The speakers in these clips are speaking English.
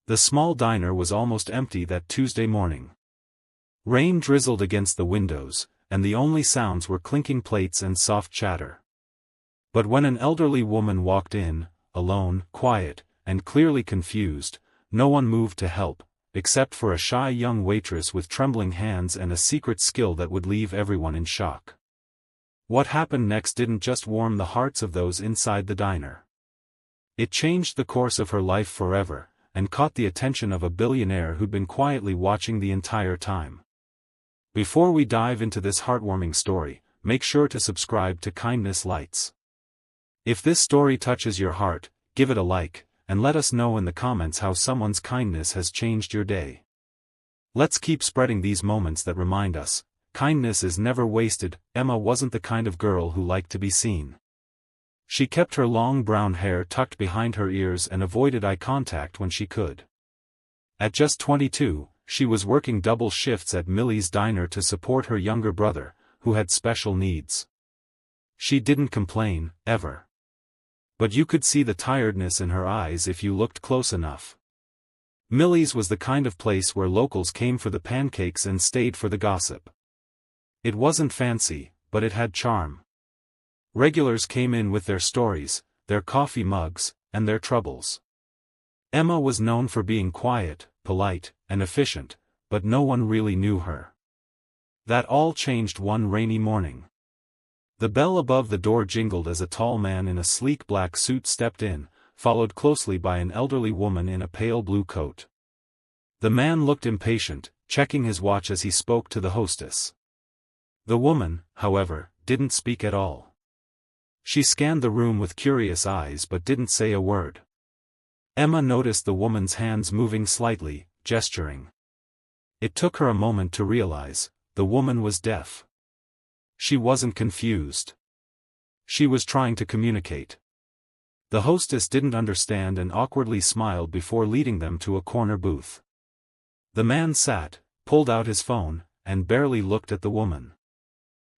The small diner was almost empty that Tuesday morning. Rain drizzled against the windows, and the only sounds were clinking plates and soft chatter. But when an elderly woman walked in, alone, quiet, and clearly confused, no one moved to help, except for a shy young waitress with trembling hands and a secret skill that would leave everyone in shock. What happened next didn't just warm the hearts of those inside the diner. It changed the course of her life forever, and caught the attention of a billionaire who'd been quietly watching the entire time. Before we dive into this heartwarming story, make sure to subscribe to Kindness Lights. If this story touches your heart, give it a like, and let us know in the comments how someone's kindness has changed your day. Let's keep spreading these moments that remind us, kindness is never wasted. Emma wasn't the kind of girl who liked to be seen. She kept her long brown hair tucked behind her ears and avoided eye contact when she could. At just 22, she was working double shifts at Millie's diner to support her younger brother, who had special needs. She didn't complain, ever. But you could see the tiredness in her eyes if you looked close enough. Millie's was the kind of place where locals came for the pancakes and stayed for the gossip. It wasn't fancy, but it had charm. Regulars came in with their stories, their coffee mugs, and their troubles. Emma was known for being quiet, polite, and efficient, but no one really knew her. That all changed one rainy morning. The bell above the door jingled as a tall man in a sleek black suit stepped in, followed closely by an elderly woman in a pale blue coat. The man looked impatient, checking his watch as he spoke to the hostess. The woman, however, didn't speak at all. She scanned the room with curious eyes but didn't say a word. Emma noticed the woman's hands moving slightly, gesturing. It took her a moment to realize, the woman was deaf. She wasn't confused. She was trying to communicate. The hostess didn't understand and awkwardly smiled before leading them to a corner booth. The man sat, pulled out his phone, and barely looked at the woman.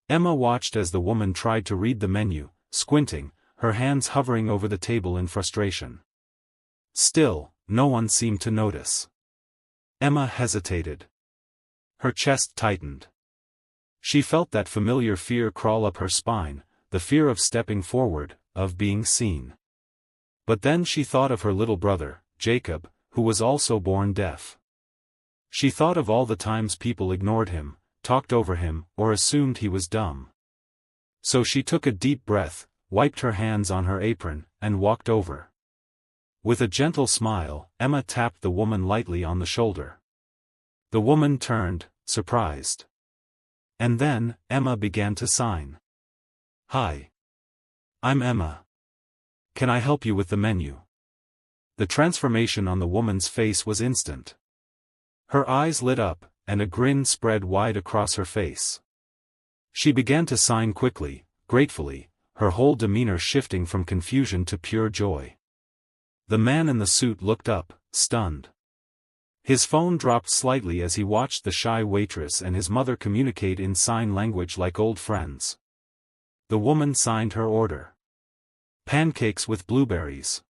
Emma watched as the woman tried to read the menu, squinting, her hands hovering over the table in frustration. Still, no one seemed to notice. Emma hesitated. Her chest tightened. She felt that familiar fear crawl up her spine, the fear of stepping forward, of being seen. But then she thought of her little brother, Jacob, who was also born deaf. She thought of all the times people ignored him, talked over him, or assumed he was dumb. So she took a deep breath, wiped her hands on her apron, and walked over. With a gentle smile, Emma tapped the woman lightly on the shoulder. The woman turned, surprised. And then, Emma began to sign. "Hi. I'm Emma. Can I help you with the menu?" The transformation on the woman's face was instant. Her eyes lit up, and a grin spread wide across her face. She began to sign quickly, gratefully, her whole demeanor shifting from confusion to pure joy. The man in the suit looked up, stunned. His phone dropped slightly as he watched the shy waitress and his mother communicate in sign language like old friends. The woman signed her order. Pancakes with blueberries.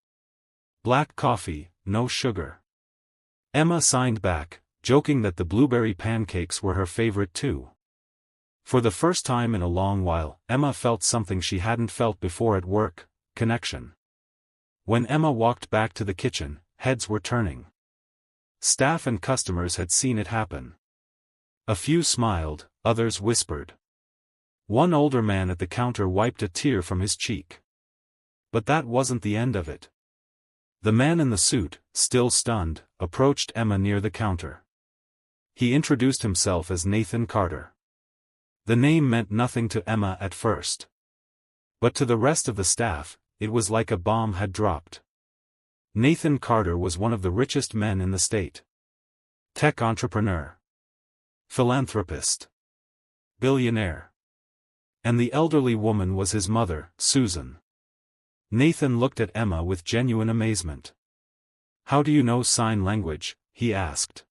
Black coffee, no sugar. Emma signed back, joking that the blueberry pancakes were her favorite too. For the first time in a long while, Emma felt something she hadn't felt before at work: connection. When Emma walked back to the kitchen, heads were turning. Staff and customers had seen it happen. A few smiled, others whispered. One older man at the counter wiped a tear from his cheek. But that wasn't the end of it. The man in the suit, still stunned, approached Emma near the counter. He introduced himself as Nathan Carter. The name meant nothing to Emma at first. But to the rest of the staff, it was like a bomb had dropped. Nathan Carter was one of the richest men in the state. Tech entrepreneur. Philanthropist. Billionaire. And the elderly woman was his mother, Susan. Nathan looked at Emma with genuine amazement. "How do you know sign language?" he asked.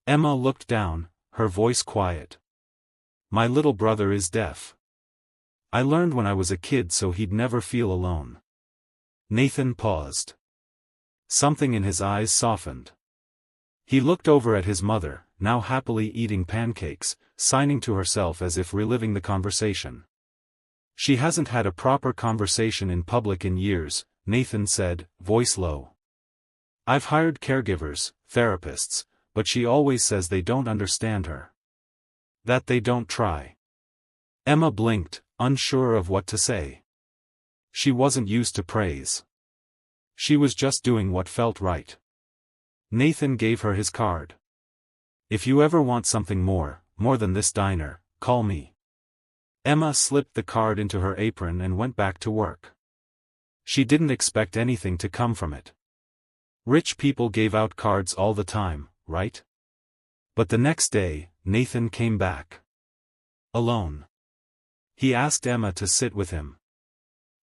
Emma looked down, her voice quiet. "My little brother is deaf. I learned when I was a kid so he'd never feel alone." Nathan paused. Something in his eyes softened. He looked over at his mother, now happily eating pancakes, signing to herself as if reliving the conversation. "She hasn't had a proper conversation in public in years," Nathan said, voice low. "I've hired caregivers, therapists, but she always says they don't understand her. That they don't try." Emma blinked, unsure of what to say. She wasn't used to praise. She was just doing what felt right. Nathan gave her his card. "If you ever want something more than this diner, call me." Emma slipped the card into her apron and went back to work. She didn't expect anything to come from it. Rich people gave out cards all the time, right? But the next day, Nathan came back. Alone. He asked Emma to sit with him.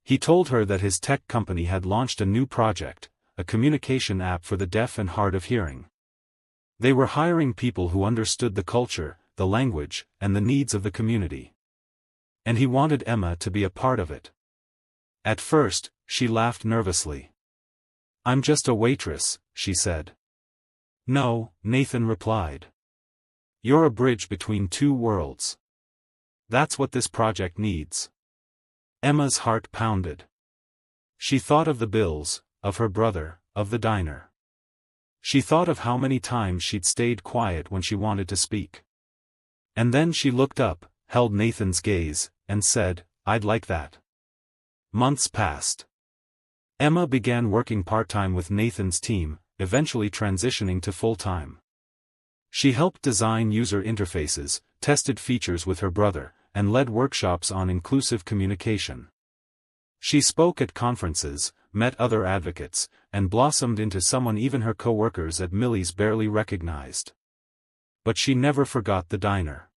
He told her that his tech company had launched a new project, a communication app for the deaf and hard of hearing. They were hiring people who understood the culture, the language, and the needs of the community. And he wanted Emma to be a part of it. At first, she laughed nervously. "I'm just a waitress," she said. "No," Nathan replied. "You're a bridge between two worlds. That's what this project needs." Emma's heart pounded. She thought of the bills, of her brother, of the diner. She thought of how many times she'd stayed quiet when she wanted to speak. And then she looked up, held Nathan's gaze, and said, "I'd like that." Months passed. Emma began working part-time with Nathan's team, eventually transitioning to full-time. She helped design user interfaces, tested features with her brother, and led workshops on inclusive communication. She spoke at conferences, met other advocates, and blossomed into someone even her co-workers at Millie's barely recognized. But she never forgot the diner.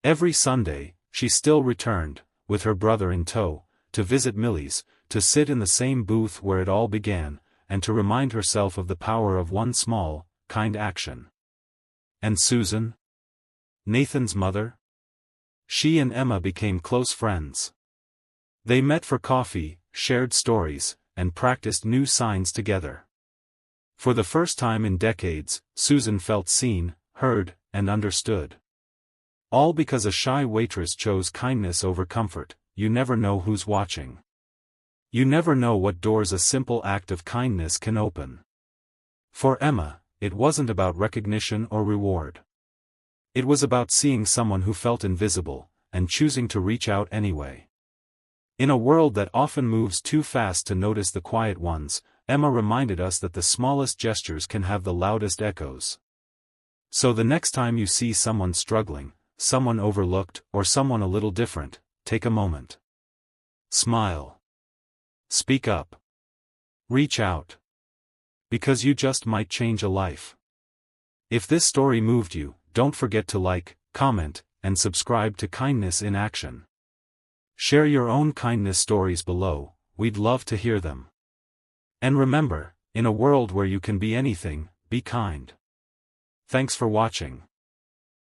Every Sunday, she still returned, with her brother in tow, to visit Millie's, to sit in the same booth where it all began, and to remind herself of the power of one small, kind action. And Susan? Nathan's mother? She and Emma became close friends. They met for coffee, shared stories, and practiced new signs together. For the first time in decades, Susan felt seen, heard, and understood. All because a shy waitress chose kindness over comfort. You never know who's watching. You never know what doors a simple act of kindness can open. For Emma, it wasn't about recognition or reward. It was about seeing someone who felt invisible, and choosing to reach out anyway. In a world that often moves too fast to notice the quiet ones, Emma reminded us that the smallest gestures can have the loudest echoes. So the next time you see someone struggling, someone overlooked, or someone a little different, take a moment. Smile. Speak up. Reach out. Because you just might change a life. If this story moved you, don't forget to like, comment, and subscribe to Kindness in Action. Share your own kindness stories below, we'd love to hear them. And remember, in a world where you can be anything, be kind. Thanks for watching.